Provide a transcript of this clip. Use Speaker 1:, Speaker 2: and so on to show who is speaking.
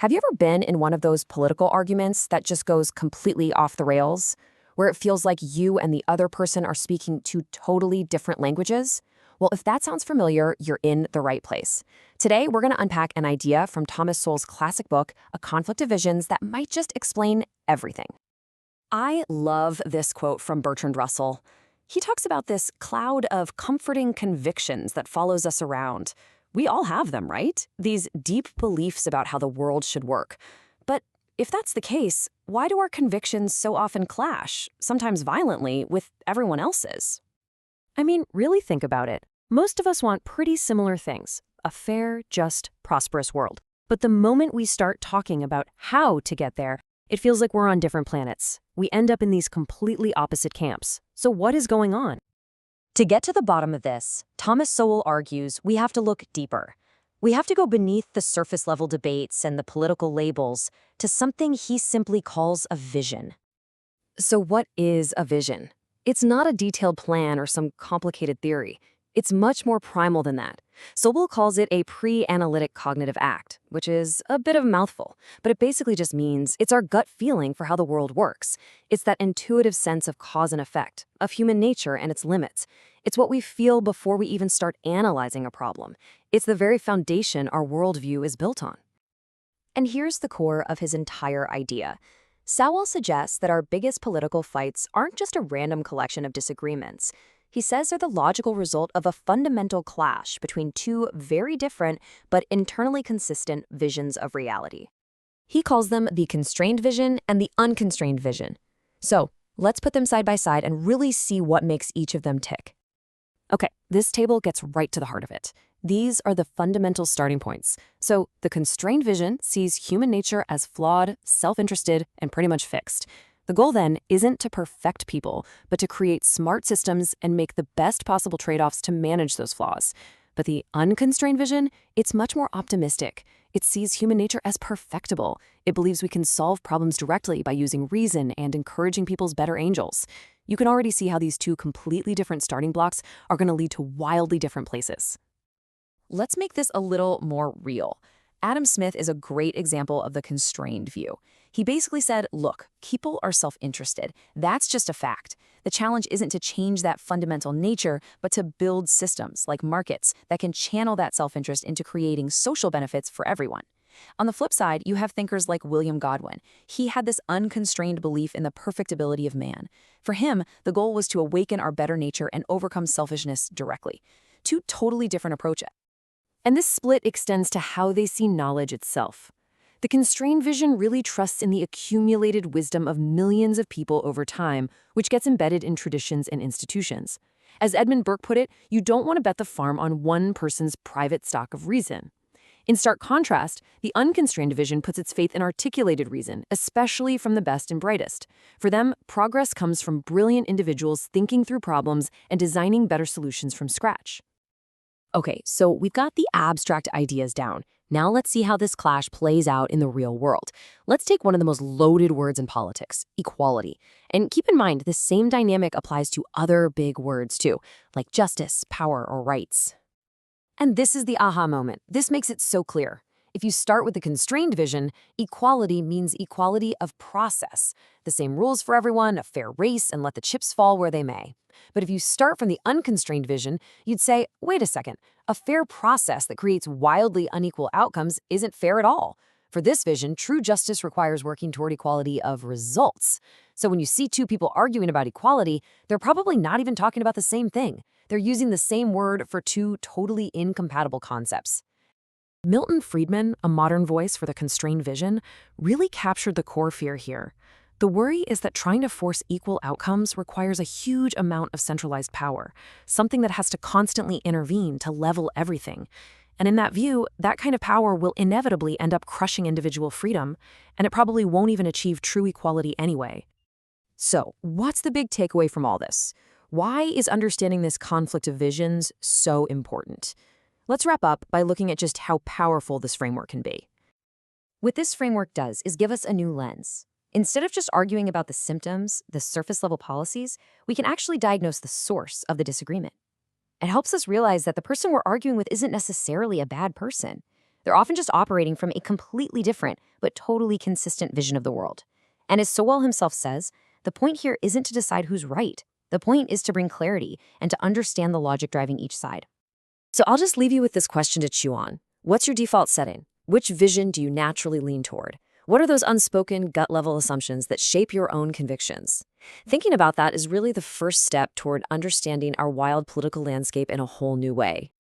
Speaker 1: Have you ever been in one of those political arguments that just goes completely off the rails, where it feels like you and the other person are speaking two totally different languages? Well, if that sounds familiar, you're in the right place. Today, we're going to unpack an idea from Thomas Sowell's classic book, A Conflict of Visions, that might just explain everything. I love this quote from Bertrand Russell. He talks about this cloud of comforting convictions that follows us around. We all have them, right? These deep beliefs about how the world should work. But if that's the case, why do our convictions so often clash, sometimes violently, with everyone else's? I mean, really think about it. Most of us want pretty similar things, a fair, just, prosperous world. But the moment we start talking about how to get there, it feels like we're on different planets. We end up in these completely opposite camps. So what is going on? To get to the bottom of this, Thomas Sowell argues we have to look deeper. We have to go beneath the surface-level debates and the political labels to something he simply calls a vision. So what is a vision? It's not a detailed plan or some complicated theory. It's much more primal than that. Sowell calls it a pre-analytic cognitive act, which is a bit of a mouthful, but it basically just means it's our gut feeling for how the world works. It's that intuitive sense of cause and effect, of human nature and its limits. It's what we feel before we even start analyzing a problem. It's the very foundation our worldview is built on. And here's the core of his entire idea. Sowell suggests that our biggest political fights aren't just a random collection of disagreements. He says they're the logical result of a fundamental clash between two very different but internally consistent visions of reality. He calls them the constrained vision and the unconstrained vision. So, let's put them side by side and really see what makes each of them tick. Okay, this table gets right to the heart of it. These are the fundamental starting points. So, the constrained vision sees human nature as flawed, self-interested, and pretty much fixed. The goal then isn't to perfect people, but to create smart systems and make the best possible trade-offs to manage those flaws. But the unconstrained vision, it's much more optimistic. It sees human nature as perfectible. It believes we can solve problems directly by using reason and encouraging people's better angels. You can already see how these two completely different starting blocks are going to lead to wildly different places. Let's make this a little more real. Adam Smith is a great example of the constrained view. He basically said, look, people are self-interested. That's just a fact. The challenge isn't to change that fundamental nature, but to build systems like markets that can channel that self-interest into creating social benefits for everyone. On the flip side, you have thinkers like William Godwin. He had this unconstrained belief in the perfectibility of man. For him, the goal was to awaken our better nature and overcome selfishness directly. Two totally different approaches. And this split extends to how they see knowledge itself. The constrained vision really trusts in the accumulated wisdom of millions of people over time, which gets embedded in traditions and institutions. As Edmund Burke put it, you don't want to bet the farm on one person's private stock of reason. In stark contrast, the unconstrained vision puts its faith in articulated reason, especially from the best and brightest. For them, progress comes from brilliant individuals thinking through problems and designing better solutions from scratch. Okay, so we've got the abstract ideas down. Now let's see how this clash plays out in the real world. Let's take one of the most loaded words in politics, equality. And keep in mind, the same dynamic applies to other big words too, like justice, power, or rights. And this is the aha moment. This makes it so clear. If you start with the constrained vision, equality means equality of process. The same rules for everyone, a fair race, and let the chips fall where they may. But if you start from the unconstrained vision, you'd say, wait a second, a fair process that creates wildly unequal outcomes isn't fair at all. For this vision, true justice requires working toward equality of results. So when you see two people arguing about equality, they're probably not even talking about the same thing. They're using the same word for two totally incompatible concepts. Milton Friedman, a modern voice for the constrained vision, really captured the core fear here. The worry is that trying to force equal outcomes requires a huge amount of centralized power, something that has to constantly intervene to level everything. And in that view, that kind of power will inevitably end up crushing individual freedom, and it probably won't even achieve true equality anyway. So, what's the big takeaway from all this? Why is understanding this conflict of visions so important? Let's wrap up by looking at just how powerful this framework can be. What this framework does is give us a new lens. Instead of just arguing about the symptoms, the surface-level policies, we can actually diagnose the source of the disagreement. It helps us realize that the person we're arguing with isn't necessarily a bad person. They're often just operating from a completely different but totally consistent vision of the world. And as Sowell himself says, the point here isn't to decide who's right. The point is to bring clarity and to understand the logic driving each side. So I'll just leave you with this question to chew on. What's your default setting? Which vision do you naturally lean toward? What are those unspoken, gut-level assumptions that shape your own convictions? Thinking about that is really the first step toward understanding our wild political landscape in a whole new way.